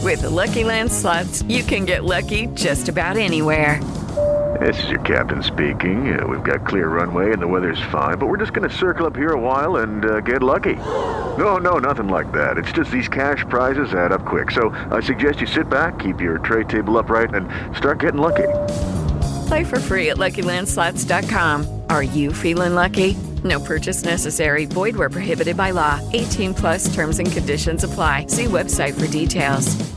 With the Lucky Land Slots, you can get lucky just about anywhere. This is your captain speaking. We've got clear runway and the weather's fine, but we're just going to circle up here a while and get lucky. No, nothing like that. It's just these cash prizes add up quick. So I suggest you sit back, keep your tray table upright, and start getting lucky. Play for free at LuckyLandSlots.com. Are you feeling lucky? No purchase necessary. Void where prohibited by law. 18 plus terms and conditions apply. See website for details.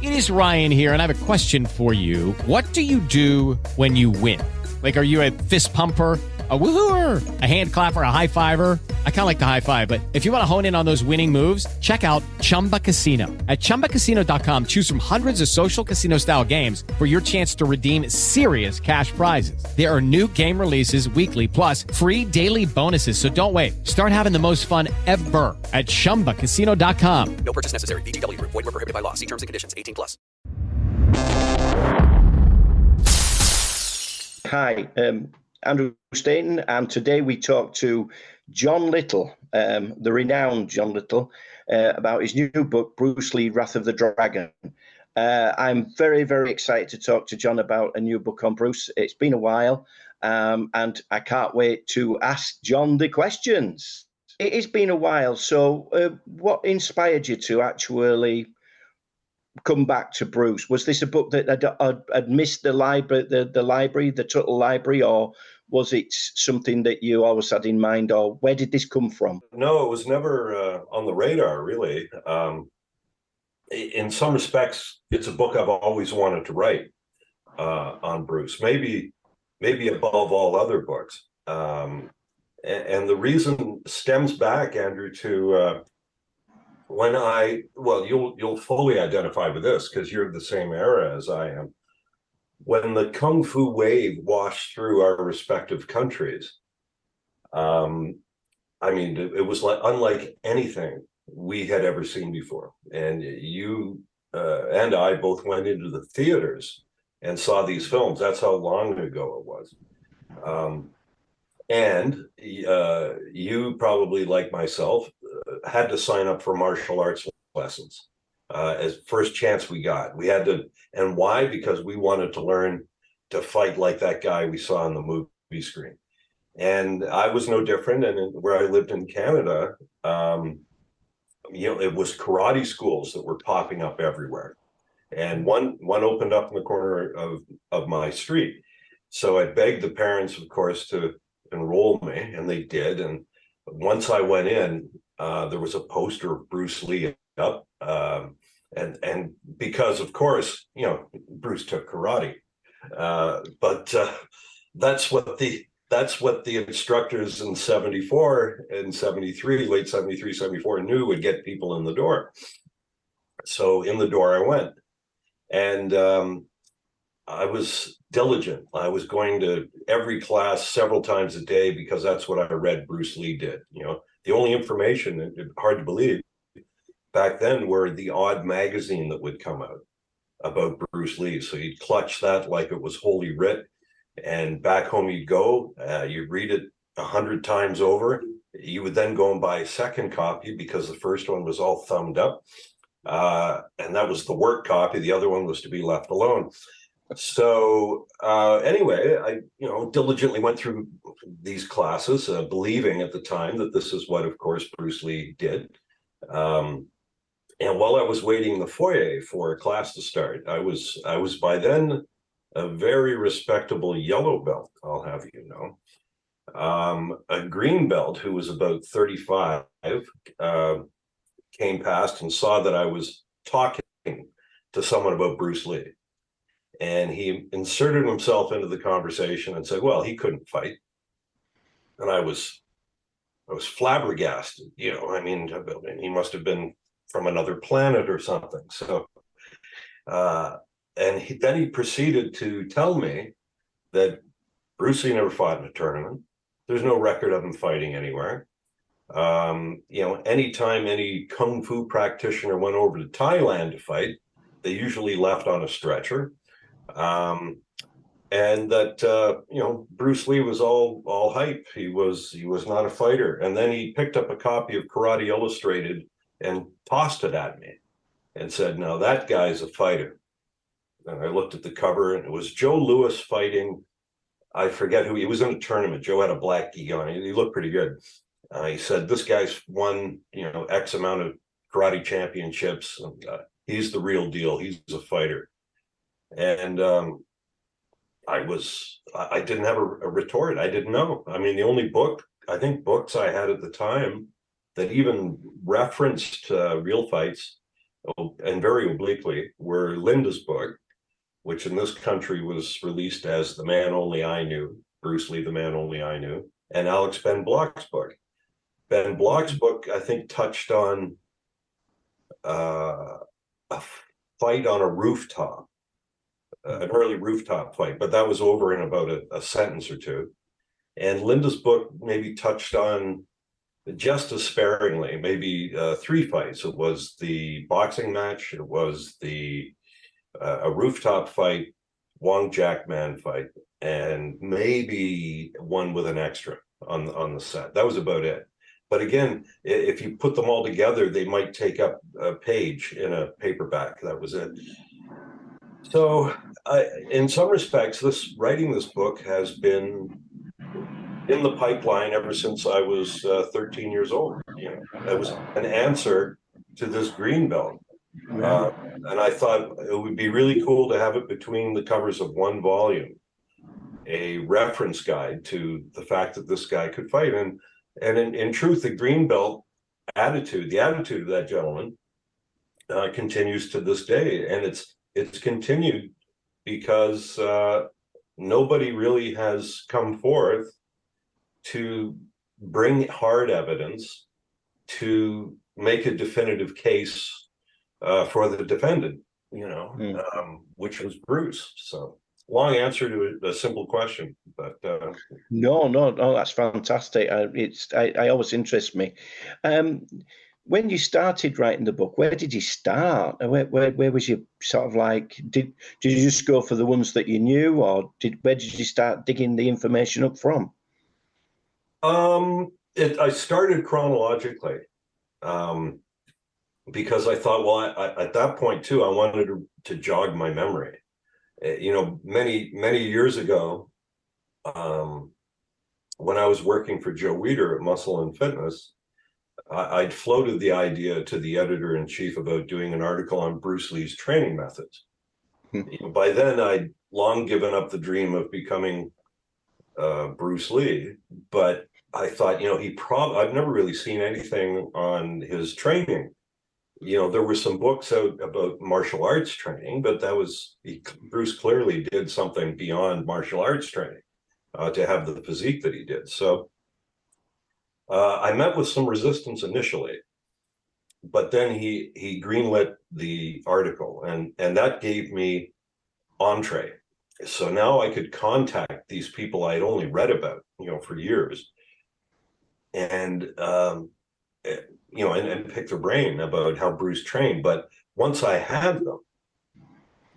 It is Ryan here, and I have a question for you. What do you do when you win? Like, are you a fist pumper, a woohooer, a hand clapper, a high fiver? I kind of like the high five, but if you want to hone in on those winning moves, check out Chumba Casino. At ChumbaCasino.com, choose from hundreds of social casino-style games for your chance to redeem serious cash prizes. There are new game releases weekly, plus free daily bonuses. So don't wait. Start having the most fun ever at ChumbaCasino.com. No purchase necessary. VGW. Void where prohibited by law. See terms and conditions. 18 plus. Hi, Andrew Staten, and today we talk to John Little, the renowned John Little, about his new book, Bruce Lee, Wrath of the Dragon. I'm very, very excited to talk to John about a new book on Bruce. It's been a while, and I can't wait to ask John the questions. It has been a while, so what inspired you to actually come back to Bruce? Was this a book that had missed the library, the Tuttle Library, or was it something that you always had in mind, or where did this come from? No, it was never on the radar, really. In some respects, it's a book I've always wanted to write on Bruce, maybe above all other books. And the reason stems back, Andrew, to when you'll fully identify with this because you're the same era as I am. When the Kung Fu wave washed through our respective countries, it was unlike anything we had ever seen before. And you and I both went into the theaters and saw these films. That's how long ago it was. And you probably, like myself, had to sign up for martial arts lessons as first chance we got. We had to, and why? Because we wanted to learn to fight like that guy we saw on the movie screen. And I was no different. And where I lived in Canada, it was karate schools that were popping up everywhere. And one opened up in the corner of my street. So I begged the parents, of course, to enroll me, and they did. And once I went in, there was a poster of Bruce Lee up, and because, of course, Bruce took karate, but that's what the instructors in 74 and 73, late 73, 74 knew would get people in the door. So in the door I went, and I was diligent. I was going to every class several times a day because that's what I read Bruce Lee did. The only information, hard to believe, back then were the odd magazine that would come out about Bruce Lee. So you'd clutch that like it was holy writ, and back home you'd go, you'd read it 100 times over. You would then go and buy a second copy because the first one was all thumbed up. And that was the work copy. The other one was to be left alone. So anyway, I diligently went through these classes, believing at the time that this is what, of course, Bruce Lee did. And while I was waiting in the foyer for a class to start, I was by then a very respectable yellow belt, I'll have you know. A green belt who was about 35 came past and saw that I was talking to someone about Bruce Lee. And he inserted himself into the conversation and said, well, he couldn't fight. And I was flabbergasted, he must have been from another planet or something. So, then he proceeded to tell me that Bruce Lee never fought in a tournament. There's no record of him fighting anywhere. Anytime any Kung Fu practitioner went over to Thailand to fight, they usually left on a stretcher. And that Bruce Lee was all hype. He was not a fighter. And then he picked up a copy of Karate Illustrated and tossed it at me. and said, now that guy's a fighter. And I looked at the cover, and it was Joe Louis fighting, I forget who, he was in a tournament. Joe had a black gi on. He looked pretty good. He said, this guy's won, X amount of karate championships. And, he's the real deal. He's a fighter. And I didn't have a retort. I didn't know. I mean, the only books I had at the time that even referenced real fights, and very obliquely, were Linda's book, which in this country was released as The Man Only I Knew, Bruce Lee, The Man Only I Knew, and Alex Ben Block's book. Ben Block's book, I think, touched on a fight on a rooftop, an early rooftop fight, but that was over in about a sentence or two. And Linda's book maybe touched on, just as sparingly, maybe 3 fights. It was the boxing match, it was a rooftop fight, Wong Jackman fight, and maybe one with an extra on the set. That was about it. But again, if you put them all together, they might take up a page in a paperback. That was it. So in some respects, writing this book has been in the pipeline ever since I was 13 years old. That was an answer to this green belt. And I thought it would be really cool to have it between the covers of one volume, a reference guide to the fact that this guy could fight. And in truth, the green belt attitude, the attitude of that gentleman, continues to this day. And it's continued because nobody really has come forth to bring hard evidence to make a definitive case for the defendant, which was Bruce. So long answer to a simple question, but no, that's fantastic. I always interests me. When you started writing the book, where did you start? Where was you sort of like? Did you just go for the ones that you knew, or where did you start digging the information up from? I started chronologically, because I thought, well, at that point too, I wanted to jog my memory. Many years ago, when I was working for Joe Weider at Muscle and Fitness, I'd floated the idea to the editor-in-chief about doing an article on Bruce Lee's training methods. By then, I'd long given up the dream of becoming Bruce Lee, but I thought, I've never really seen anything on his training. There were some books out about martial arts training, but Bruce clearly did something beyond martial arts training to have the physique that he did. So I met with some resistance initially, but then he greenlit the article, and that gave me entree. So now I could contact these people I'd only read about, for years, and and pick their brain about how Bruce trained. But once I had them,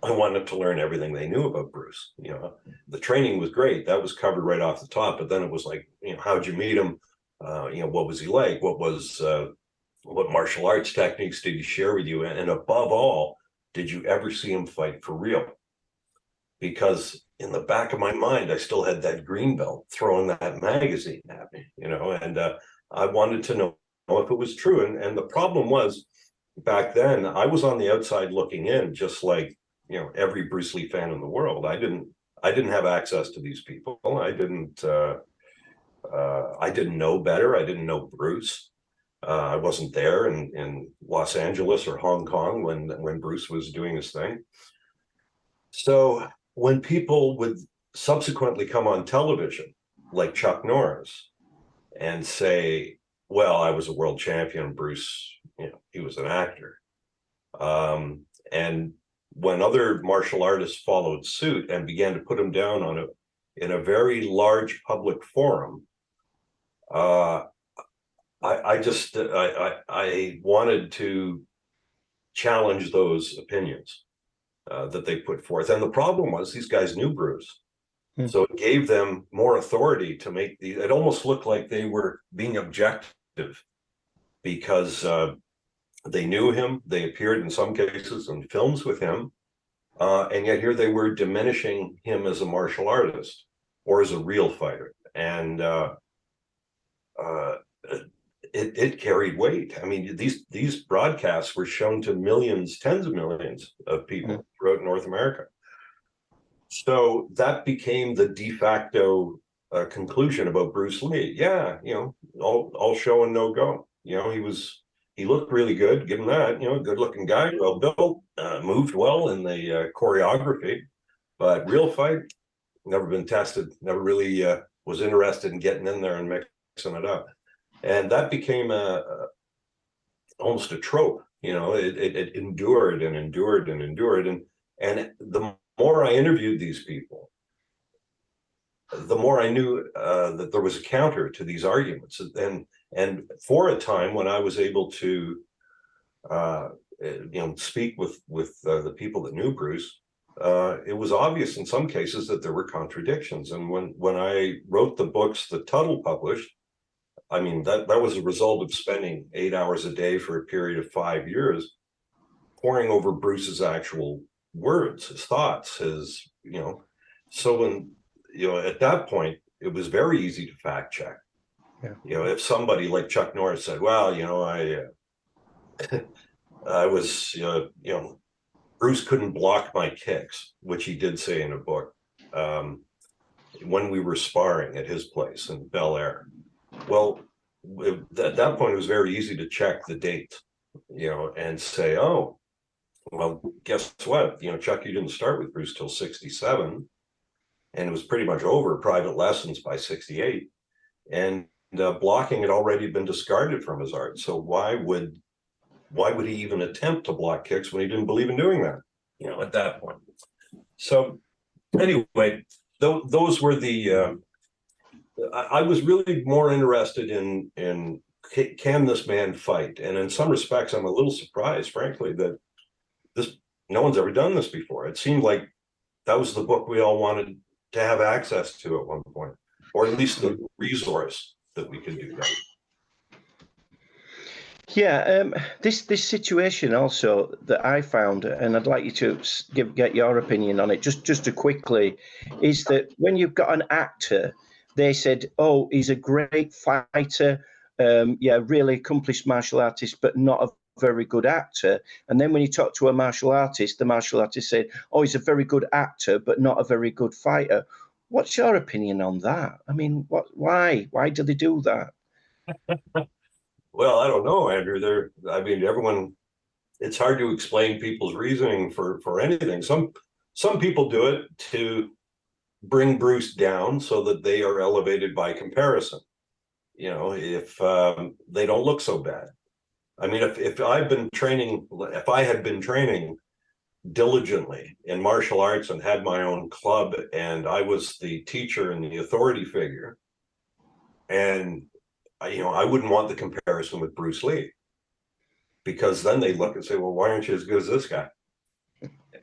I wanted to learn everything they knew about Bruce. The training was great. That was covered right off the top. But then it was like, how'd you meet him? What was he like? What martial arts techniques did he share with you? And above all, did you ever see him fight for real? Because in the back of my mind, I still had that green belt throwing that magazine at me, and I wanted to know if it was true. And the problem was, back then, I was on the outside looking in, just like, every Bruce Lee fan in the world. I didn't have access to these people. I didn't know better. I didn't know Bruce. I wasn't there in Los Angeles or Hong Kong when Bruce was doing his thing. So when people would subsequently come on television, like Chuck Norris, and say, well, I was a world champion, Bruce, he was an actor. And when other martial artists followed suit and began to put him down in a very large public forum, I wanted to challenge those opinions that they put forth. And the problem was, these guys knew Bruce. So it gave them more authority to make it almost looked like they were being objective, because They knew him. They appeared in some cases in films with him. And yet here they were diminishing him as a martial artist or as a real fighter. And it carried weight. I mean, these broadcasts were shown to millions, tens of millions of people throughout North America. So that became the de facto conclusion about Bruce Lee. Yeah, all show and no go. He looked really good, give him that. Good looking guy, well built, moved well in the choreography, but real fight, never been tested. Never really was interested in getting in there and mixing it up. And that became almost a trope. It endured and endured and endured. And the more I interviewed these people, the more I knew that there was a counter to these arguments. And for a time, when I was able to, speak with the people that knew Bruce, it was obvious in some cases that there were contradictions. And when I wrote the books that Tuttle published, I mean, that was a result of spending 8 hours a day for a period of 5 years, poring over Bruce's actual words, his thoughts, so when, at that point, it was very easy to fact check. Yeah. If somebody like Chuck Norris said, well, I was, Bruce couldn't block my kicks, which he did say in a book, when we were sparring at his place in Bel Air. Well, at that point, it was very easy to check the date, and say, oh, well, guess what? Chuck, you didn't start with Bruce till 67, and it was pretty much over private lessons by 68. And blocking had already been discarded from his art. So why would he even attempt to block kicks when he didn't believe in doing that, at that point? So anyway, those were the, I was really more interested in can this man fight? And in some respects, I'm a little surprised, frankly, that no one's ever done this before. It seemed like that was the book we all wanted to have access to at one point, or at least the resource that we could do that. Yeah, this situation also that I found, and I'd like you to get your opinion on it, just to quickly, is that when you've got an actor, they said, oh, he's a great fighter, really accomplished martial artist, but not a very good actor. And then when you talk to a martial artist, the martial artist said, oh, he's a very good actor, but not a very good fighter. What's your opinion on that? I mean, why do they do that? Well, I don't know, Andrew. Everyone, it's hard to explain people's reasoning for anything. Some people do it to bring Bruce down so that they are elevated by comparison. If they don't look so bad. I mean, if I had been training diligently in martial arts and had my own club, and I was the teacher and the authority figure, and I wouldn't want the comparison with Bruce Lee, because then they look and say, well, why aren't you as good as this guy?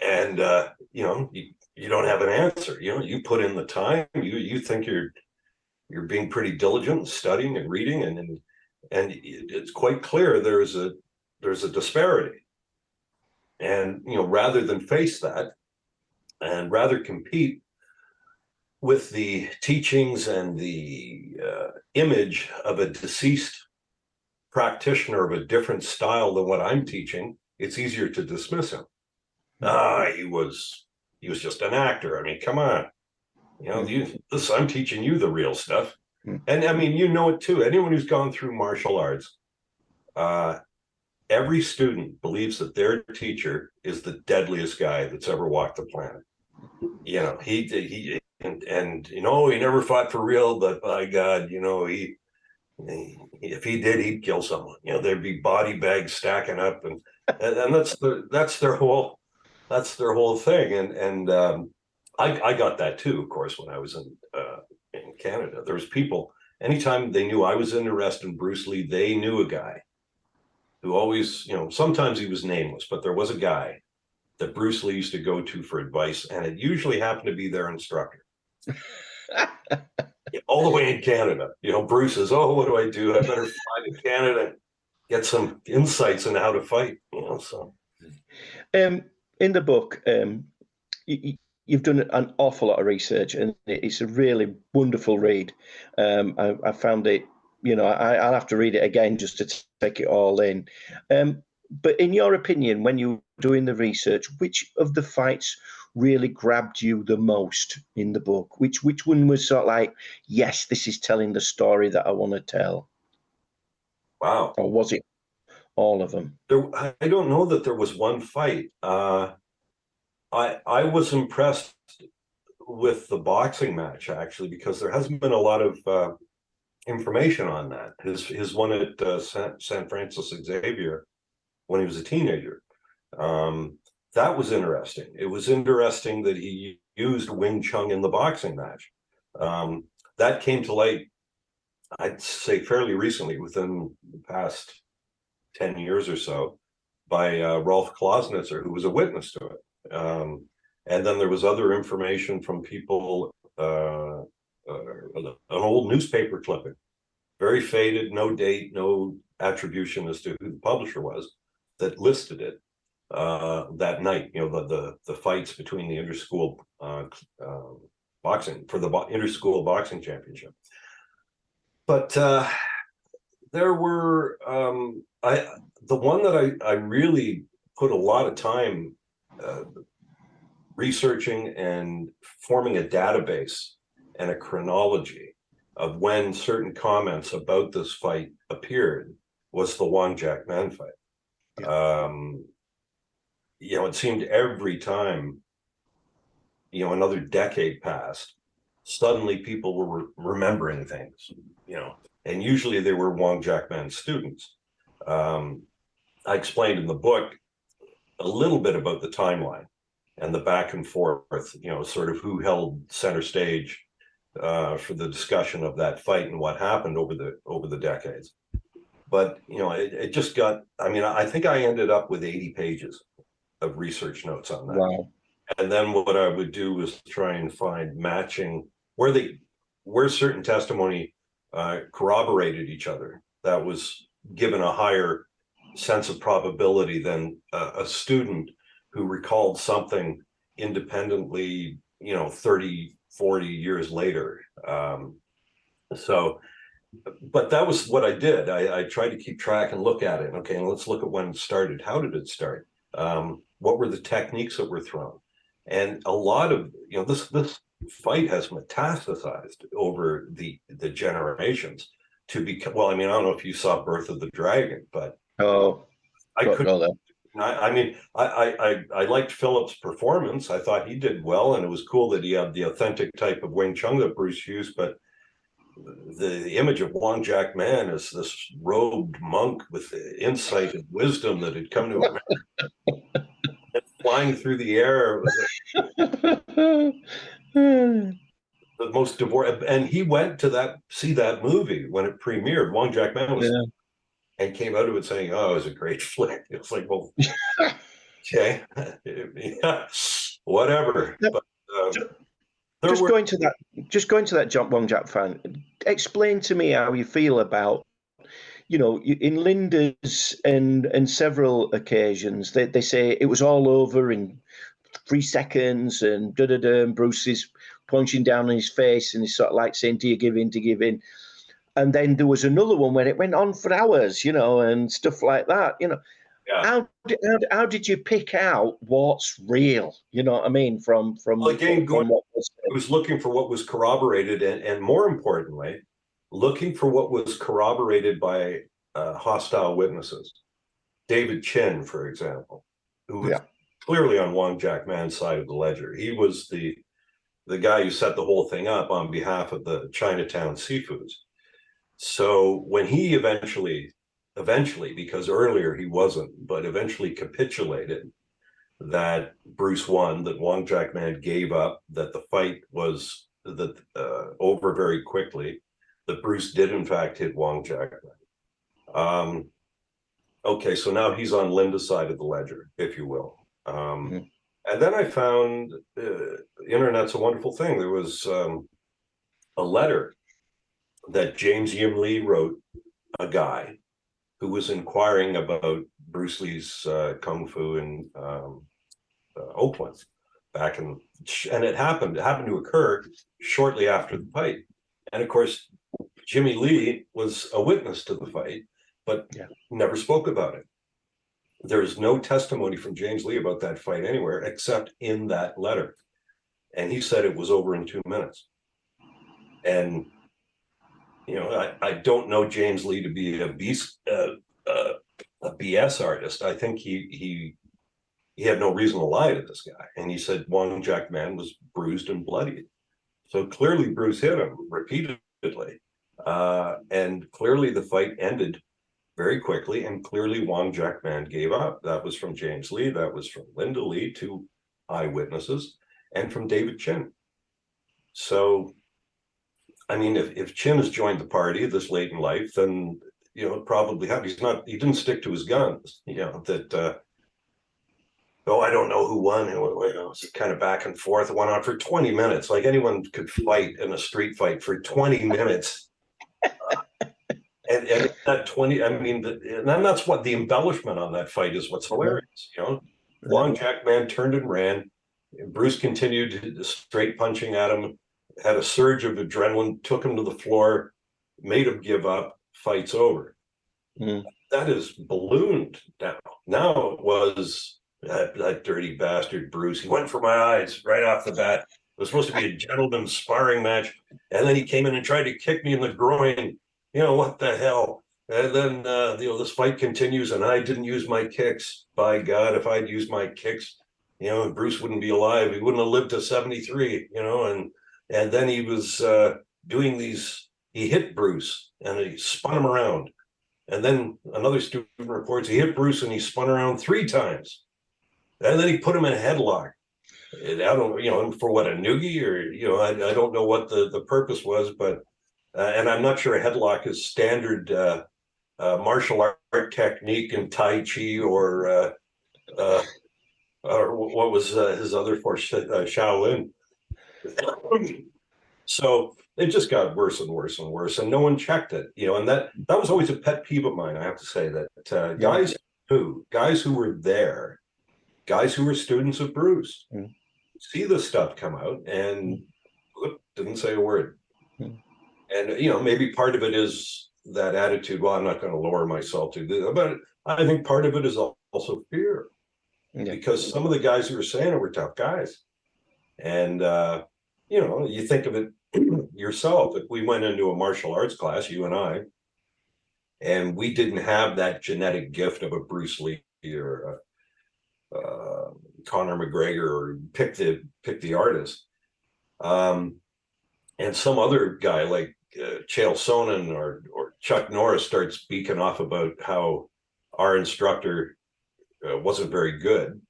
And you don't have an answer. You put in the time. You think you're being pretty diligent and studying and reading, and it's quite clear there's a disparity. And rather than face that, and rather compete with the teachings and the image of a deceased practitioner of a different style than what I'm teaching, it's easier to dismiss him. He was just an actor. I mean, come on, I'm teaching you the real stuff. And I mean, it too. Anyone who's gone through martial arts, every student believes that their teacher is the deadliest guy that's ever walked the planet. He never fought for real, but by God, if he did, he'd kill someone. There'd be body bags stacking up, and that's their whole thing. And I got that too, of course, when I was in Canada. There was people, anytime they knew I was interested in Bruce Lee, they knew a guy who always, sometimes he was nameless, but there was a guy that Bruce Lee used to go to for advice, and it usually happened to be their instructor. All the way in Canada, Bruce says, oh, what do? I better fly to Canada get some insights on how to fight. So in the book, you've done an awful lot of research, and it's a really wonderful read. I found it, I'll have to read it again just to take it all in. But in your opinion, when you were doing the research, which of the fights really grabbed you the most in the book? Which one was sort of like, yes, this is telling the story that I want to tell? wow. Or was it all of them? I don't know that there was one fight. I was impressed with the boxing match, actually, because there hasn't been a lot of information on that. His one at San Francis Xavier when he was a teenager. That was interesting. It was interesting that he used Wing Chun in the boxing match. That came to light, I'd say, fairly recently, within the past 10 years or so, by Rolf Klausnitzer, who was a witness to it. And then there was other information from people, an old newspaper clipping, very faded, no date, no attribution as to who the publisher was, that listed it that night. The fights between the interschool boxing for the interschool boxing championship. But there were the one that I really put a lot of time researching and forming a database and a chronology of when certain comments about this fight appeared was the Wong Jack Man fight. Yeah. It seemed every time, another decade passed, suddenly people were remembering things, and usually they were Wong Jack Man students. I explained in the book a little bit about the timeline and the back and forth, sort of who held center stage for the discussion of that fight and what happened over the decades. But it just got. I think I ended up with 80 pages of research notes on that. Wow. And then what I would do was try and find matching where certain testimony corroborated each other. That was given a higher sense of probability than a student who recalled something independently, 30, 40 years later. But that was what I did. I tried to keep track and look at it. Okay, and let's look at when it started. How did it start? What were the techniques that were thrown? And a lot of, this fight has metastasized over the generations to become, well, I don't know if you saw Birth of the Dragon, but I couldn't know that. I liked Philip's performance. I thought he did well, and it was cool that he had the authentic type of Wing Chun that Bruce used, but the image of Wong Jack Man as this robed monk with insight and wisdom that had come to America, flying through the air, the most devoted. And he went to see that movie when it premiered. Wong Jack Man was, and came out of it saying, "Oh, it was a great flick." It's like, well, okay, yeah, whatever. But, going to that Wong Jack fan, explain to me how you feel about, in Linda's and several occasions, they say it was all over in 3 seconds, and and Bruce is punching down on his face, and he's sort of like saying, "Do you give in? Do you give in?" And then there was another one where it went on for hours, and stuff like that. Yeah. How did you pick out what's real? You know what I mean? From what was, I was looking for what was corroborated, and more importantly, looking for what was corroborated by hostile witnesses. David Chin, for example, who was clearly on Wong Jack Man's side of the ledger. He was the guy who set the whole thing up on behalf of the Chinatown Seafoods. So when he eventually, because earlier he wasn't, but eventually capitulated that Bruce won, that Wong Jack Man gave up, that the fight was over very quickly, that Bruce did in fact hit Wong Jack Man. Okay, so now he's on Linda's side of the ledger, if you will. And then I found the internet's a wonderful thing. There was a letter that James Yim Lee wrote a guy who was inquiring about Bruce Lee's kung fu in Oakland back in, and it happened to occur shortly after the fight. And of course, Jimmy Lee was a witness to the fight, but never spoke about it. There's no testimony from James Lee about that fight anywhere except in that letter. And he said it was over in 2 minutes. And, you know, I don't know James Lee to be a BS artist. I think he had no reason to lie to this guy. And he said Wong Jack Man was bruised and bloodied. So clearly Bruce hit him repeatedly. And clearly the fight ended very quickly, and clearly Wong Jack Man gave up. That was from James Lee, that was from Linda Lee, two eyewitnesses, and from David Chin. So, I mean, if Chin has joined the party this late in life, then, you know, probably he didn't stick to his guns, you know, that, I don't know who won. You know, it's kind of back and forth. It went on for 20 minutes. Like anyone could fight in a street fight for 20 minutes. And that 20, I mean, and that's what the embellishment on that fight is what's hilarious. You know, Wong Jack Man turned and ran. Bruce continued straight punching at him, had a surge of adrenaline, took him to the floor, made him give up, fight's over. That is ballooned now. Now it was that dirty bastard Bruce. He went for my eyes right off the bat. It was supposed to be a gentleman's sparring match. And then he came in and tried to kick me in the groin. You know, what the hell? And then, you know, this fight continues and I didn't use my kicks. By God, if I'd used my kicks, you know, Bruce wouldn't be alive. He wouldn't have lived to 73, you know, and then he was doing these, he hit Bruce and he spun him around. And then another student reports he hit Bruce and he spun around 3 times. And then he put him in a headlock. And I don't, you know, for what, a noogie, or, you know, I don't know what the purpose was, but and I'm not sure a headlock is standard martial art technique in Tai Chi or what was his other form, Shaolin. So it just got worse and worse and worse, and no one checked it, you know. And that was always a pet peeve of mine. I have to say that guys who were there, guys who were students of Bruce, see this stuff come out and didn't say a word. And, you know, maybe part of it is that attitude, well, I'm not going to lower myself to this. But I think part of it is also fear. Because some of the guys who were saying it were tough guys. And, you know, you think of it yourself. If we went into a martial arts class, you and I, and we didn't have that genetic gift of a Bruce Lee or Conor McGregor, or pick the artist. And some other guy like Chael Sonnen or Chuck Norris starts speaking off about how our instructor wasn't very good.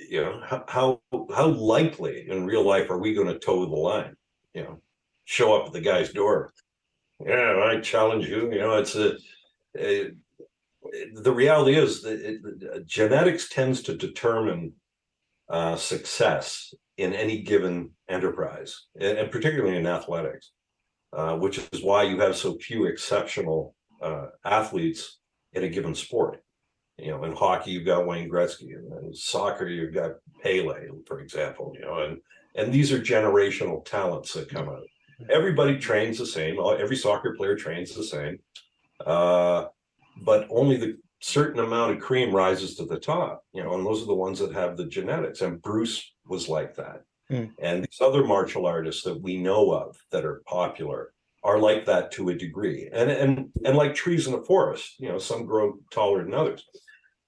You know, how likely in real life are we going to toe the line? You know, show up at the guy's door. Yeah, I challenge you. You know, it's the reality is that genetics tends to determine success in any given enterprise, and particularly in athletics, which is why you have so few exceptional athletes in a given sport. You know, in hockey, you've got Wayne Gretzky, and in soccer, you've got Pele, for example, you know, and these are generational talents that come out. Everybody trains the same. Every soccer player trains the same, but only the certain amount of cream rises to the top, you know, and those are the ones that have the genetics. And Bruce was like that. And these other martial artists that we know of that are popular are like that to a degree. And like trees in a forest, you know, some grow taller than others.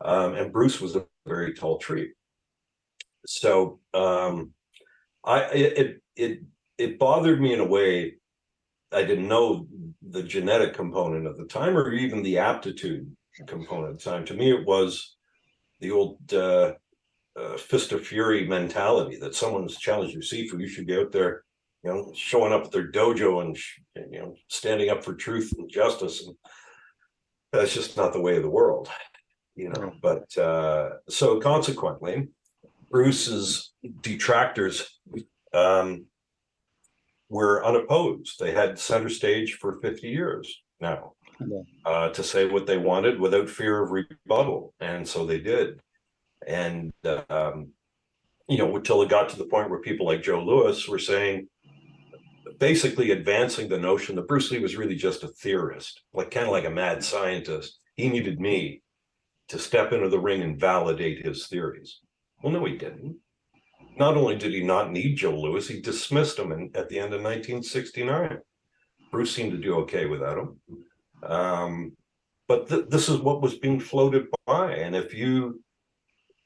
And Bruce was a very tall tree. So it bothered me in a way. I didn't know the genetic component at the time, or even the aptitude component at the time. To me, it was the old fist of fury mentality that someone's challenged your Sifu, you should be out there, you know, showing up at their dojo and you know, standing up for truth and justice. And that's just not the way of the world, you know. But so consequently, Bruce's detractors were unopposed. They had center stage for 50 years now. to say what they wanted without fear of rebuttal. And so they did. And, until it got to the point where people like Joe Louis were saying, basically advancing the notion that Bruce Lee was really just a theorist, kind of like a mad scientist. He needed me to step into the ring and validate his theories. Well, no, he didn't. Not only did he not need Joe Louis, he dismissed him at the end of 1969. Bruce seemed to do okay without him. But this is what was being floated by. And if you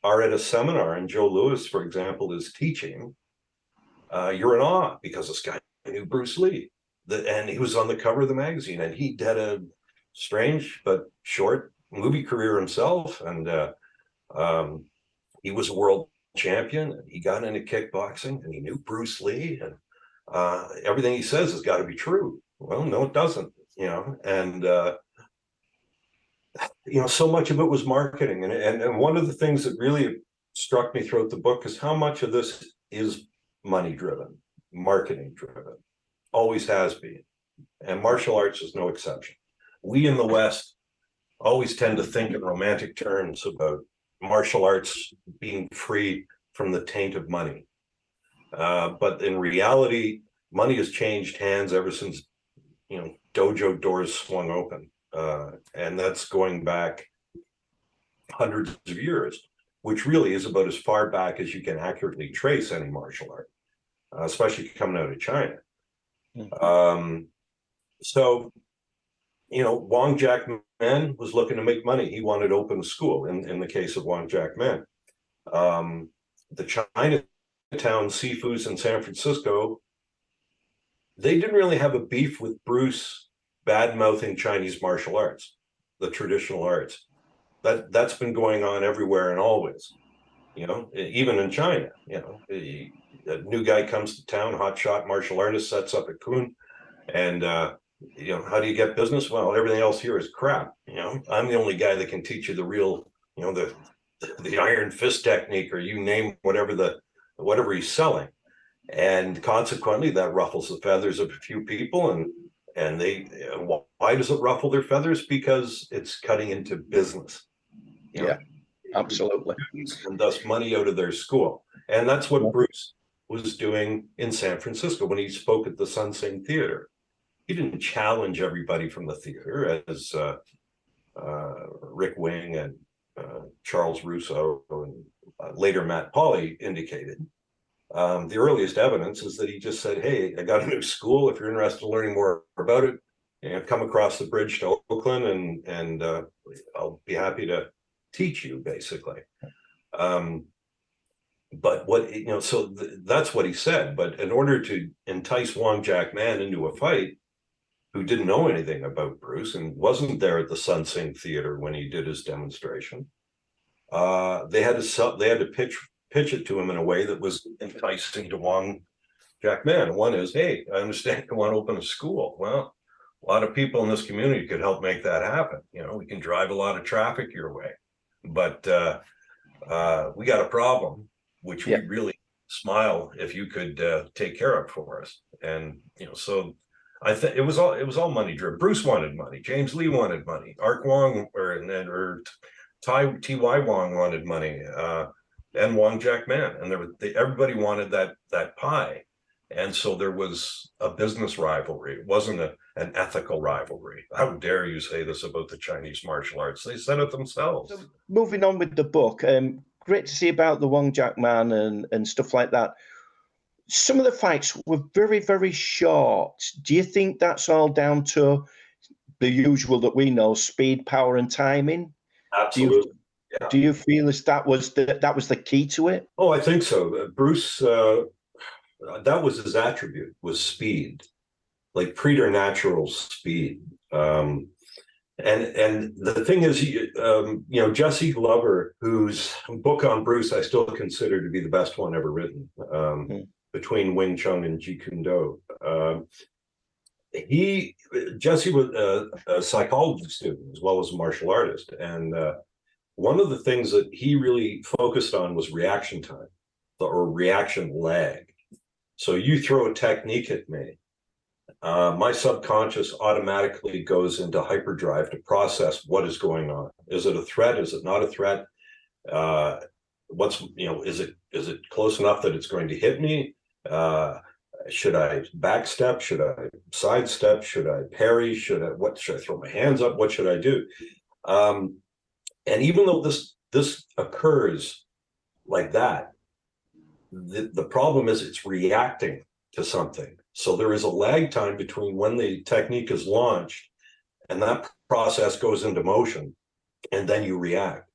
are at a seminar and Joe Louis, for example, is teaching, you're in awe because this guy knew Bruce Lee. And he was on the cover of the magazine, and he had a strange but short movie career himself. And he was a world champion, and he got into kickboxing, and he knew Bruce Lee, and everything he says has got to be true. Well, no, it doesn't, and so much of it was marketing. And one of the things that really struck me throughout the book is how much of this is money driven, marketing driven, always has been. And martial arts is no exception. We in the West always tend to think in romantic terms about martial arts being free from the taint of money. But in reality, money has changed hands ever since, dojo doors swung open. And that's going back hundreds of years, which really is about as far back as you can accurately trace any martial art, especially coming out of China. So, Wong Jack Man was looking to make money. He wanted to open a school in the case of Wong Jack Man. The Chinatown Sifus in San Francisco, they didn't really have a beef with Bruce bad-mouthing Chinese martial arts, the traditional arts. That's been going on everywhere and always, even in China. A new guy comes to town, hotshot martial artist, sets up a kun, and how do you get business? Well, everything else here is crap. I'm the only guy that can teach you the real, the iron fist technique, or you name whatever he's selling. And consequently, that ruffles the feathers of a few people. And why does it ruffle their feathers? Because it's cutting into business. Yeah, absolutely. And thus money out of their school. And that's what Bruce was doing in San Francisco when he spoke at the Sun Sing Theater. He didn't challenge everybody from the theater, as Rick Wing and Charles Russo and later Matt Pauly indicated. The earliest evidence is that he just said, hey, I got a new school. If you're interested in learning more about it, come across the bridge to Oakland and I'll be happy to teach you, basically. But that's what he said. But in order to entice Wong Jack Man into a fight, who didn't know anything about Bruce and wasn't there at the Sun Sing Theater when he did his demonstration, they had to pitch it to him in a way that was enticing to Wong Jack Man. One is, hey, I understand you want to open a school. Well, a lot of people in this community could help make that happen. We can drive a lot of traffic your way, but we got a problem, which we really smile if you could take care of for us. And so I think it was all money driven. Bruce wanted money. James Lee wanted money. Art Wong or T.Y. Wong wanted money. And Wong Jack Man, and everybody wanted that pie, and so there was a business rivalry. It wasn't an ethical rivalry. How dare you say this about the Chinese martial arts? They said it themselves. So, moving on with the book, great to see about the Wong Jack Man and stuff like that. Some of the fights were very, very short. Do you think that's all down to the usual that we know, speed, power, and timing? Absolutely. Do you feel as that was the key to it? Oh, I think so. Bruce, that was his attribute, was speed, like preternatural speed. And the thing is, Jesse Glover, whose book on Bruce I still consider to be the best one ever written, between Wing Chun and Jeet Kune Do. Jesse was a psychology student as well as a martial artist, and one of the things that he really focused on was reaction time, or reaction lag. So you throw a technique at me, my subconscious automatically goes into hyperdrive to process what is going on. Is it a threat? Is it not a threat? Is it close enough that it's going to hit me? Should I backstep? Should I sidestep? Should I parry? Should I throw my hands up? What should I do? And even though this occurs like that, the problem is it's reacting to something. So there is a lag time between when the technique is launched and that process goes into motion, and then you react.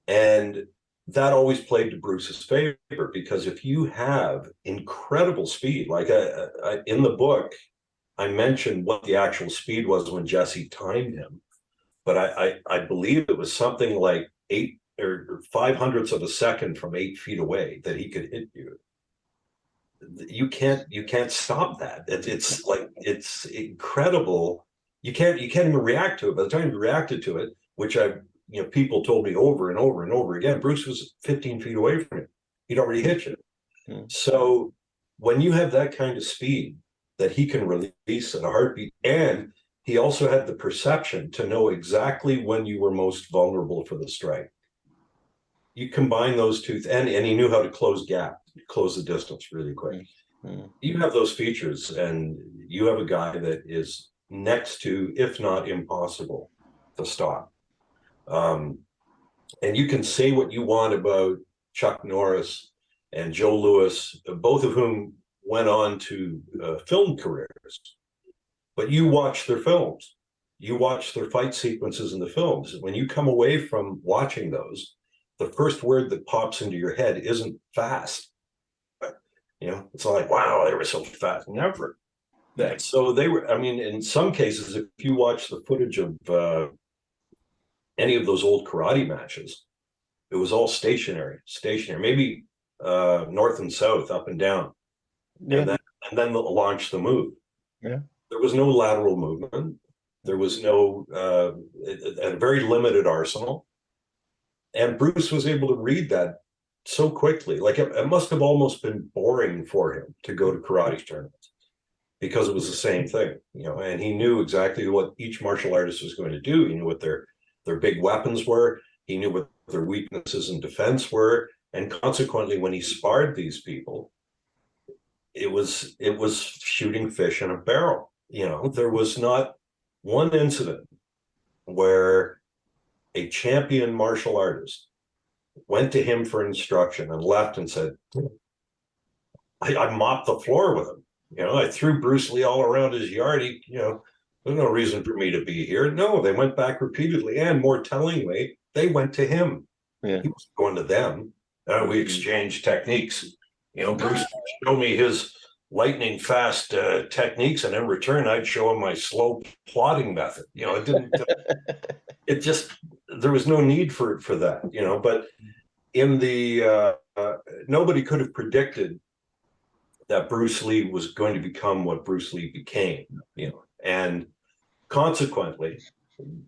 And that always played to Bruce's favor, because if you have incredible speed, like in the book, I mentioned what the actual speed was when Jesse timed him, but I believe it was something like 8 or 500ths of a second from 8 feet away that he could hit you. You can't stop that. It's incredible. You can't even react to it. By the time you reacted to it, which people told me over and over and over again, Bruce was 15 feet away from you. He'd already hit you. So when you have that kind of speed that he can release at a heartbeat, and he also had the perception to know exactly when you were most vulnerable for the strike. You combine those two, and he knew how to close the distance really quick. You have those features, and you have a guy that is next to, if not impossible, to stop. And you can say what you want about Chuck Norris and Joe Louis, both of whom went on to film careers, but you watch their films, you watch their fight sequences in the films. When you come away from watching those, the first word that pops into your head isn't fast. It's like, wow, they were so fast. Never. So they were, in some cases, if you watch the footage of any of those old karate matches, it was all stationary, maybe north and south, up and down. And then they'll launch the move. There was no lateral movement. There was no, a very limited arsenal. And Bruce was able to read that so quickly. Like it must have almost been boring for him to go to karate tournaments, because it was the same thing, and he knew exactly what each martial artist was going to do. He knew what their big weapons were. He knew what their weaknesses in defense were. And consequently, when he sparred these people, it was shooting fish in a barrel. There was not one incident where a champion martial artist went to him for instruction and left and said, I mopped the floor with him. I threw Bruce Lee all around his yard. There's no reason for me to be here. No, they went back repeatedly, and more tellingly, they went to him. He was going to them. We exchanged techniques. Bruce would show me his lightning fast techniques, and in return, I'd show him my slow plotting method. It didn't. It just, there was no need for that. But in the nobody could have predicted that Bruce Lee was going to become what Bruce Lee became. And consequently,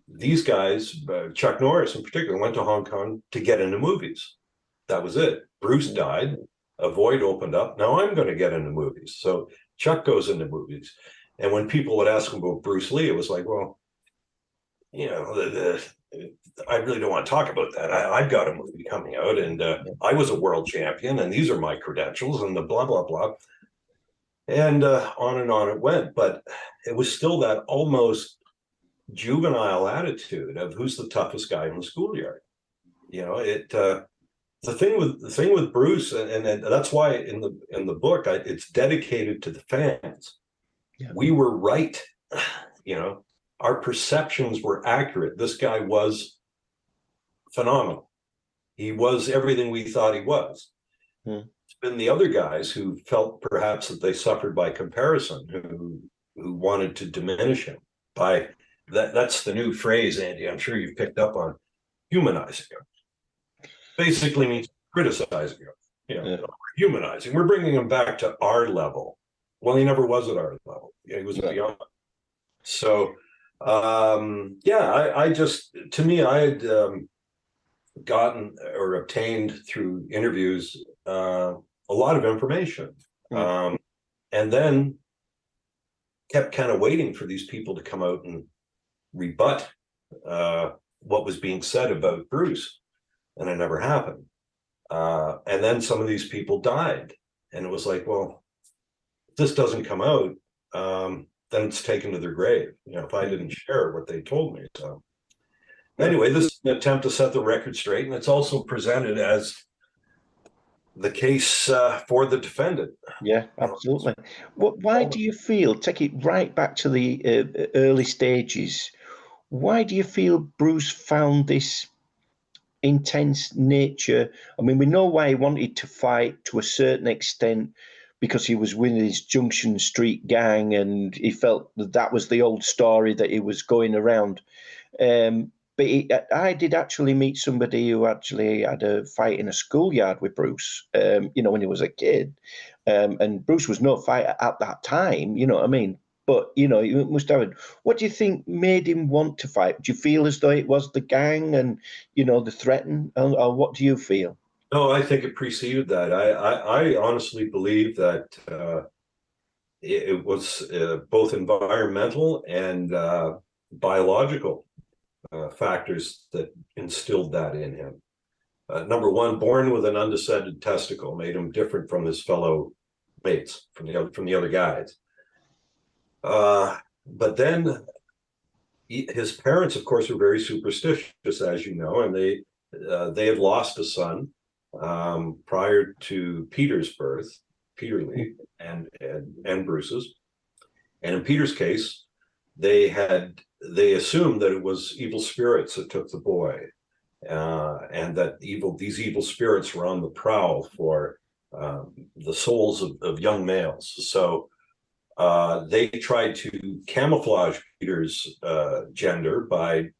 these guys, Chuck Norris in particular, went to Hong Kong to get into movies. That was it. Bruce died, a void opened up. Now I'm going to get into movies. So Chuck goes into movies. And when people would ask him about Bruce Lee, it was like, well, I really don't want to talk about that. I've got a movie coming out, and I was a world champion, and these are my credentials, and the blah, blah, blah. And on it went. But it was still that almost juvenile attitude of who's the toughest guy in the schoolyard. The thing with Bruce, and that's why in the book it's dedicated to the fans. We were right. Our perceptions were accurate. This guy was phenomenal. He was everything we thought he was. It's been the other guys who felt perhaps that they suffered by comparison, who wanted to diminish him by that. That's the new phrase, Andy, I'm sure you've picked up on, humanizing him. Basically means criticizing him, humanizing. We're bringing him back to our level. Well, he never was at our level. He was beyond. So I just, to me, I had gotten or obtained through interviews a lot of information. And then kept kind of waiting for these people to come out and rebut what was being said about Bruce, and it never happened. And then some of these people died, and it was like, well, if this doesn't come out, then it's taken to their grave. If I didn't share what they told me. So anyway, this is an attempt to set the record straight, and it's also presented as the case for the defendant. Yeah, absolutely. Why do you feel, take it right back to the early stages, why do you feel Bruce found this intense nature? I mean, we know why he wanted to fight to a certain extent, because he was with his Junction Street gang and he felt that was the old story that he was going around. But I did actually meet somebody who actually had a fight in a schoolyard with Bruce, when he was a kid. And Bruce was no fighter at that time, you know what I mean? But, he must have. What do you think made him want to fight? Do you feel as though it was the gang and, the threaten? Or what do you feel? No, I think it preceded that. I honestly believe that it was both environmental and biological factors that instilled that in him. Number one, born with an undescended testicle made him different from his fellow mates, from the other guys. But then his parents, of course, were very superstitious, as you know, and they had lost a son prior to Peter's birth, Peter Lee and Bruce's. And in Peter's case, they assumed that it was evil spirits that took the boy, and that these evil spirits were on the prowl for the souls of young males. So they tried to camouflage Peter's gender by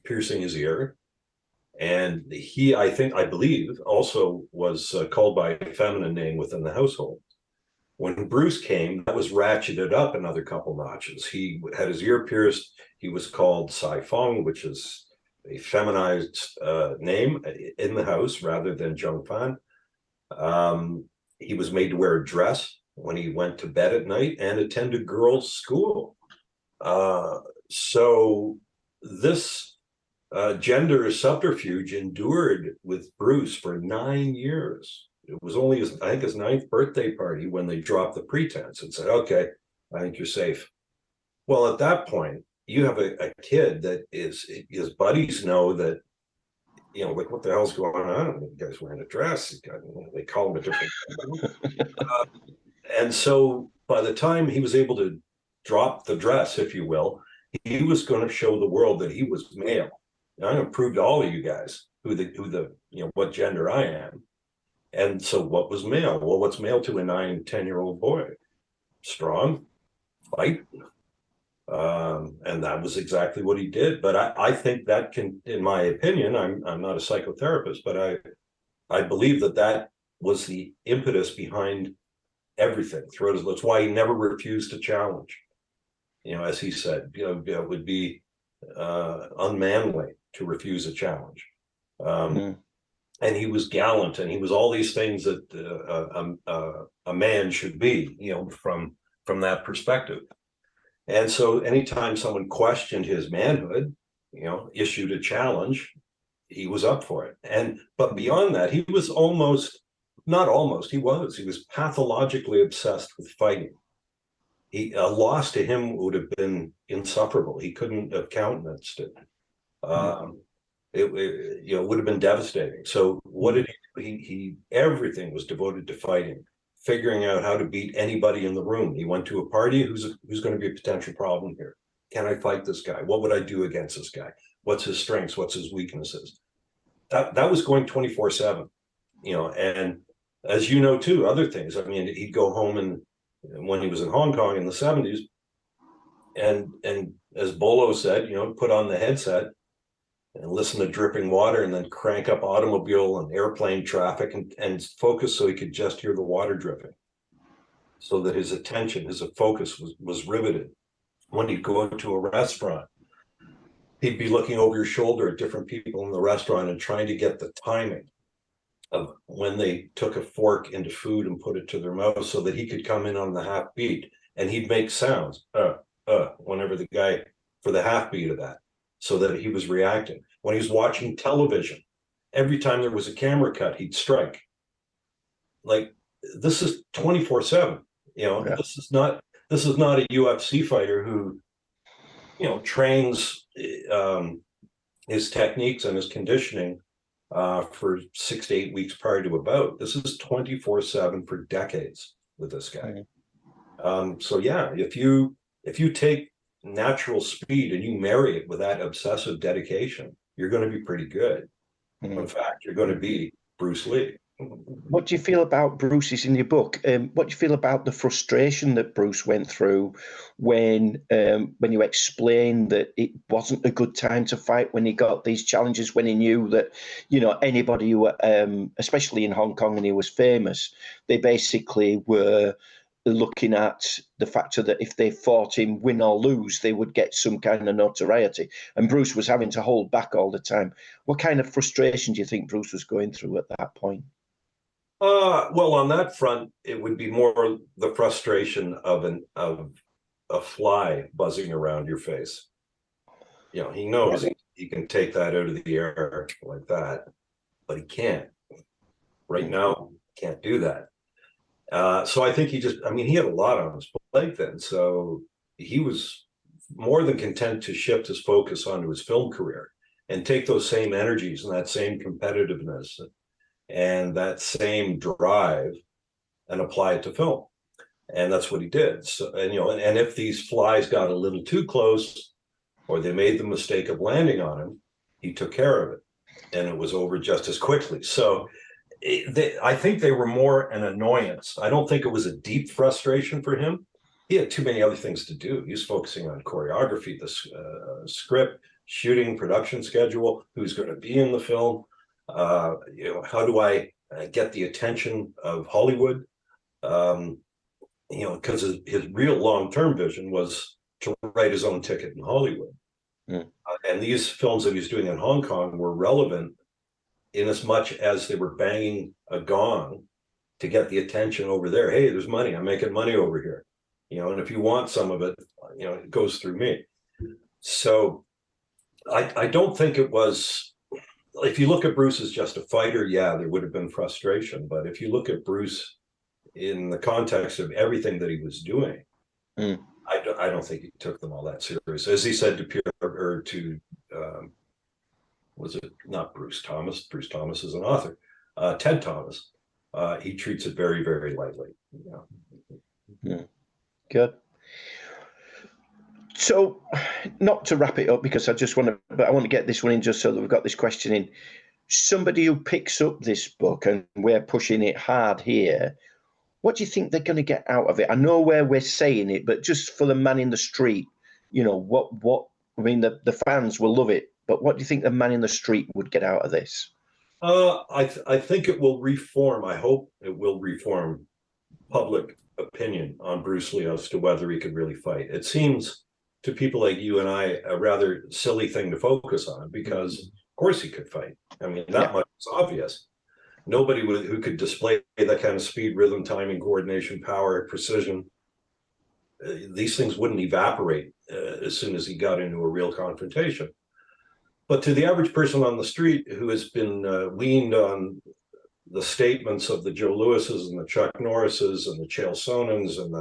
piercing his ear. And I believe, also was called by a feminine name within the household. When Bruce came, that was ratcheted up another couple notches. He had his ear pierced. He was called Sai Fong, which is a feminized name in the house rather than Zheng Fan. He was made to wear a dress when he went to bed at night and attended girls' school. So this gender subterfuge endured with Bruce for 9 years. It was only his 9th birthday party when they dropped the pretense and said, okay, I think you're safe. Well, at that point, you have a kid that his buddies know that, like, what the hell's going on? The guy's wearing a dress. They call him a different and so by the time he was able to drop the dress, if you will, he was going to show the world that he was male. And I'm going to prove to all of you guys what gender I am. And so what was male? Well, what's male to a 9-10-year-old boy? Strong, fight. And that was exactly what he did. But I think that can, in my opinion, I'm not a psychotherapist, but I believe that was the impetus behind everything throughout his. That's why he never refused to challenge. As he said, it would be unmanly to refuse a challenge. And he was gallant, and he was all these things that a man should be, from that perspective. And so anytime someone questioned his manhood, issued a challenge, he was up for it. But beyond that, he was he was pathologically obsessed with fighting. A loss to him would have been insufferable. He couldn't have countenanced it. It would have been devastating. So what did he everything was devoted to fighting, figuring out how to beat anybody in the room. He went to a party, who's going to be a potential problem here? Can I fight this guy? What would I do against this guy? What's his strengths? What's his weaknesses? That was going 24/7, and as you know too, other things. I mean, he'd go home, and when he was in Hong Kong in the 70s, and as Bolo said, put on the headset and listen to dripping water, and then crank up automobile and airplane traffic and focus so he could just hear the water dripping, so that his attention, his focus was riveted. When he'd go to a restaurant, he'd be looking over your shoulder at different people in the restaurant and trying to get the timing of when they took a fork into food and put it to their mouth so that he could come in on the half beat and he'd make sounds, whenever the guy, for the half beat of that, so that he was reacting. When he was watching television, every time there was a camera cut, he'd strike. Like, this is 24/7. This is not a UFC fighter who, trains his techniques and his conditioning for 6 to 8 weeks prior to a bout. This is 24/7 for decades with this guy. So yeah, if you take natural speed and you marry it with that obsessive dedication, you're going to be pretty good. In fact, you're going to be Bruce Lee. What do you feel about Bruce's in your book? What do you feel about the frustration that Bruce went through when you explained that it wasn't a good time to fight when he got these challenges, when he knew that, anybody who, especially in Hong Kong, and he was famous, they basically were looking at the factor that if they fought him, win or lose, they would get some kind of notoriety. And Bruce was having to hold back all the time. What kind of frustration do you think Bruce was going through at that point? Well, on that front, it would be more the frustration of a fly buzzing around your face. He knows he can take that out of the air like that, but he can't. Right now, can't do that. So I think he had a lot on his plate then. So he was more than content to shift his focus onto his film career and take those same energies and that same competitiveness and that same drive and apply it to film. And that's what he did. So, and if these flies got a little too close or they made the mistake of landing on him, he took care of it and it was over just as quickly. So I think they were more an annoyance. I don't think it was a deep frustration for him. He had too many other things to do. He was focusing on choreography, the script, shooting, production schedule, who's going to be in the film. How do I get the attention of Hollywood? Because his real long-term vision was to write his own ticket in Hollywood. And these films that he's doing in Hong Kong were relevant in as much as they were banging a gong to get the attention over there. Hey, there's money. I'm making money over here. And if you want some of it, it goes through me. So I don't think it was, if you look at Bruce as just a fighter, yeah, there would have been frustration. But if you look at Bruce in the context of everything that he was doing, I don't think he took them all that serious. As he said to Pierre, or to, was it not Bruce Thomas? Bruce Thomas is an author. Ted Thomas. He treats it very, very lightly. Good. So, not to wrap it up, because I want to get this one in just so that we've got this question in. Somebody who picks up this book, and we're pushing it hard here, what do you think they're going to get out of it? I know where we're saying it, but just for the man in the street, the fans will love it, but what do you think the man in the street would get out of this? I think it will reform. I hope it will reform public opinion on Bruce Lee as to whether he could really fight. It seems to people like you and I a rather silly thing to focus on, because of course he could fight. I mean, that much is obvious. Nobody who could display that kind of speed, rhythm, timing, coordination, power, precision, these things wouldn't evaporate as soon as he got into a real confrontation. But to the average person on the street who has been weaned on the statements of the Joe Lewises and the Chuck Norrises and the Chael Sonnens and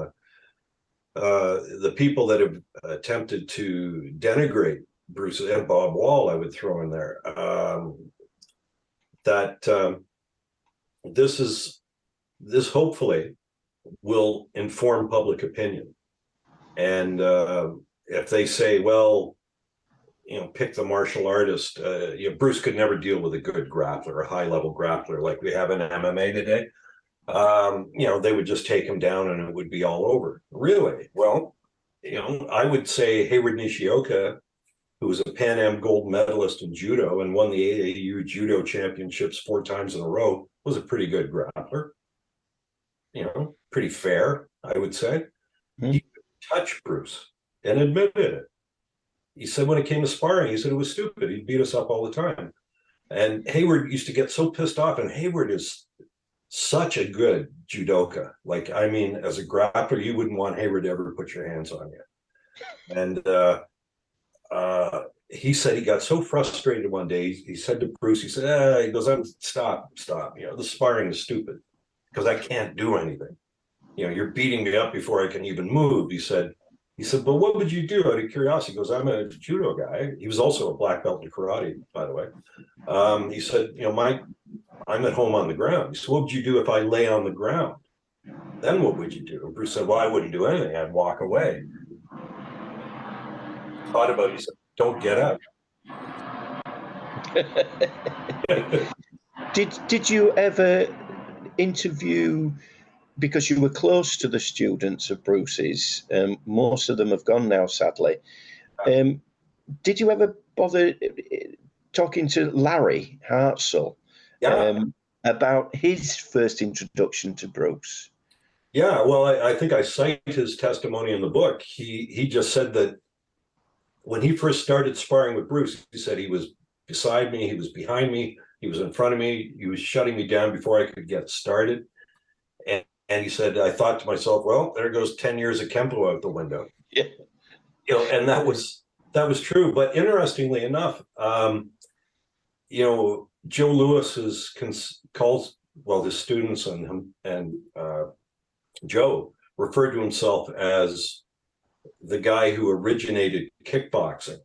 the people that have attempted to denigrate Bruce and Bob Wall, I would throw in there, this hopefully will inform public opinion. And if they say, well, pick the martial artist, Bruce could never deal with a good grappler, a high-level grappler like we have in MMA today. They would just take him down and it would be all over. Really? Well, I would say Hayward Nishioka, who was a Pan Am gold medalist in judo and won the AAU judo championships 4 times in a row, was a pretty good grappler. Pretty fair, I would say. He could touch Bruce and admitted it. He said when it came to sparring, he said it was stupid. He'd beat us up all the time. And Hayward used to get so pissed off, and Hayward is such a good judoka. Like, I mean, as a grappler, you wouldn't want Hayward to ever put your hands on you. And he said he got so frustrated one day. He said to Bruce, he said, he goes, stop. You know, the sparring is stupid because I can't do anything. You know, you're beating me up before I can even move. He said, but what would you do out of curiosity? He goes, I'm a judo guy. He was also a black belt in karate, by the way. He said, you know, I'm at home on the ground. He said, what would you do if I lay on the ground? Then what would you do? And Bruce said, well, I wouldn't do anything. I'd walk away. Thought about it. He said, don't get up. Did you ever interview, because you were close to the students of Bruce's, most of them have gone now, sadly. Did you ever bother talking to Larry Hartzell about his first introduction to Bruce? Yeah, well, I think I cite his testimony in the book. He just said that when he first started sparring with Bruce, he said he was beside me, he was behind me, he was in front of me, he was shutting me down before I could get started. And he said, I thought to myself, well, there goes 10 years of Kempo out the window. Yeah. You know, and that was true. But interestingly enough, you know, Joe Louis calls his students and Joe referred to himself as the guy who originated kickboxing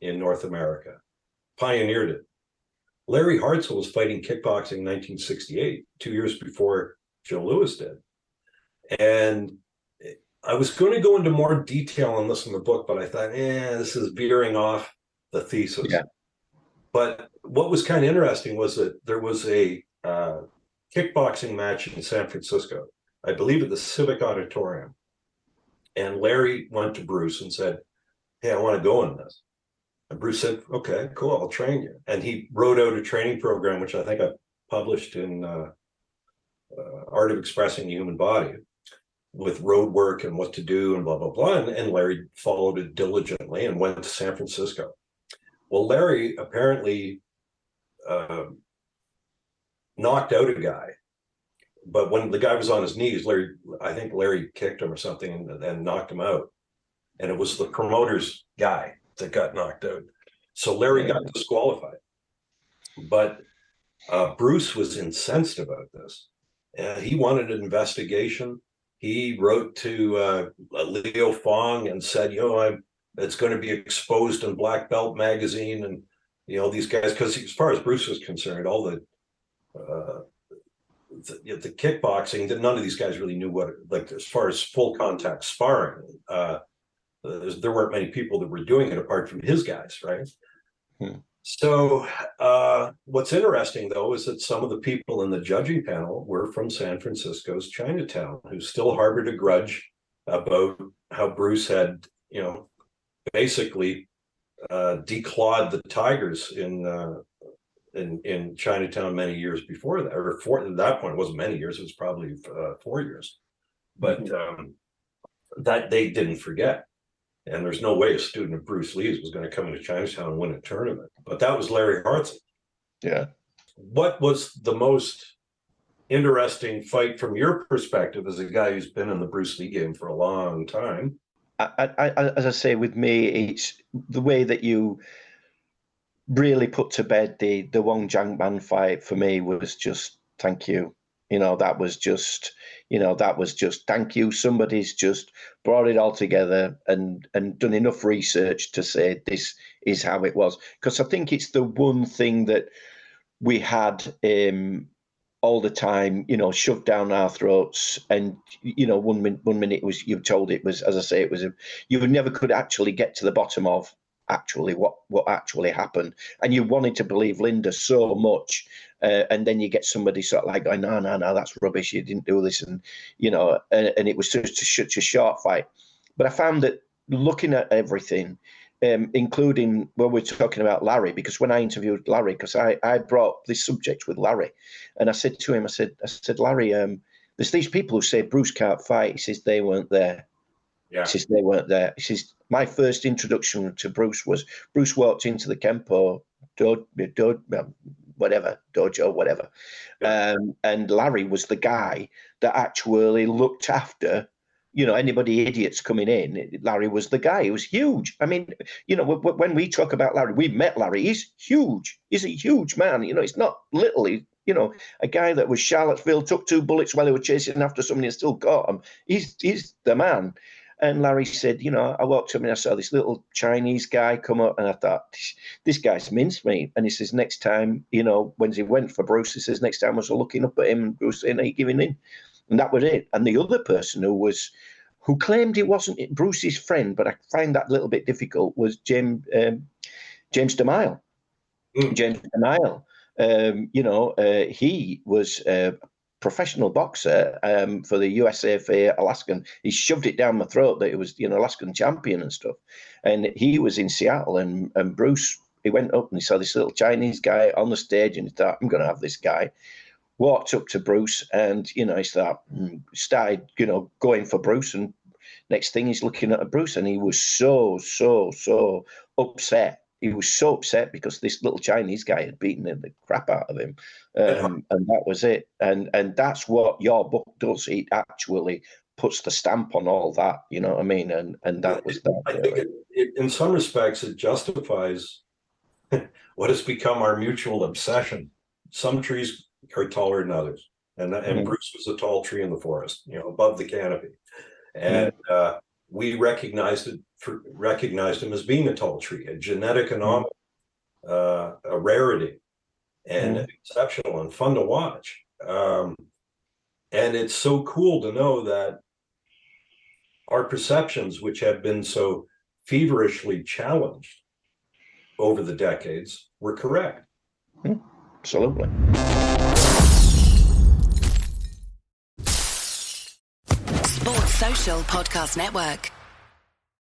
in North America, pioneered it. Larry Hartzell was fighting kickboxing in 1968, 2 years before Joe Louis did. And I was going to go into more detail on this in the book, but I thought, this is veering off the thesis. Yeah. But what was kind of interesting was that there was a kickboxing match in San Francisco, I believe at the Civic Auditorium. And Larry went to Bruce and said, hey, I want to go in this. And Bruce said, okay, cool, I'll train you. And he wrote out a training program, which I think I published in Art of Expressing the Human Body, with road work and what to do and blah, blah, blah. And Larry followed it diligently and went to San Francisco. Well, Larry apparently knocked out a guy. But when the guy was on his knees, I think Larry kicked him or something and knocked him out. And it was the promoter's guy that got knocked out. So Larry got disqualified. But Bruce was incensed about this. He wanted an investigation. He wrote to Leo Fong and said, you know, it's going to be exposed in Black Belt magazine. And, you know, these guys, because as far as Bruce was concerned, all the kickboxing, that none of these guys really knew what, like, as far as full contact sparring, there weren't many people that were doing it apart from his guys, right? So what's interesting, though, is that some of the people in the judging panel were from San Francisco's Chinatown, who still harbored a grudge about how Bruce had, you know, basically declawed the Tigers in Chinatown many years before that, or at that point, it wasn't many years, it was probably 4 years. But that they didn't forget. And there's no way a student of Bruce Lee's was going to come into Chinatown and win a tournament. But that was Larry Hartzell. Yeah. What was the most interesting fight from your perspective as a guy who's been in the Bruce Lee game for a long time? As I say, with me, it's the way that you really put to bed the Wong Jiangban fight. For me was just thank you. You know, that was just thank you. Somebody's just brought it all together and done enough research to say this is how it was. Because I think it's the one thing that we had all the time, you know, shoved down our throats. And, you know, one minute it was, you told it was, as I say, it was, you never could actually get to the bottom of actually what actually happened. And you wanted to believe Linda so much. And then you get somebody sort of like, oh, no, that's rubbish. You didn't do this. And, you know, and it was such a short fight. But I found that looking at everything, including when we're talking about Larry, because when I interviewed Larry, because I brought this subject with Larry, and I said to him, I said, Larry, there's these people who say Bruce can't fight. He says, they weren't there. Yeah. He says, they weren't there. He says, my first introduction to Bruce was Bruce walked into the Kempo whatever, dojo, whatever. And Larry was the guy that actually looked after, anybody idiots coming in. Larry was the guy. He was huge. I mean, when we talk about Larry, we met Larry. He's huge. He's a huge man. He's not little. A guy that was Charlottesville, took 2 bullets while he was chasing after somebody and still got him. He's the man. And Larry said, I walked up and I saw this little Chinese guy come up, and I thought, this guy's mincemeat. And he says, next time, when he went for Bruce, he says, next time I was looking up at him, and Bruce saying, are you giving in? And that was it. And the other person who claimed he wasn't Bruce's friend, but I find that a little bit difficult, was James DeMille. James DeMille. He was a professional boxer for the USAFA Alaskan. He shoved it down my throat that he was Alaskan champion and stuff. And he was in Seattle, and Bruce, he went up and he saw this little Chinese guy on the stage, and he thought, I'm going to have this guy. Walked up to Bruce, and he started going for Bruce, and next thing he's looking at Bruce, and he was so upset. He was so upset because this little Chinese guy had beaten the crap out of him, and that was it. And that's what your book does. It actually puts the stamp on all that. You know what I mean? And that was that. I think it, in some respects, it justifies what has become our mutual obsession. Some trees are taller than others, and Bruce was a tall tree in the forest, above the canopy, and we recognized him as being a tall tree, a genetic anomaly, a rarity, and exceptional and fun to watch. And it's so cool to know that our perceptions, which have been so feverishly challenged over the decades, were correct. Absolutely. Sports Social Podcast Network.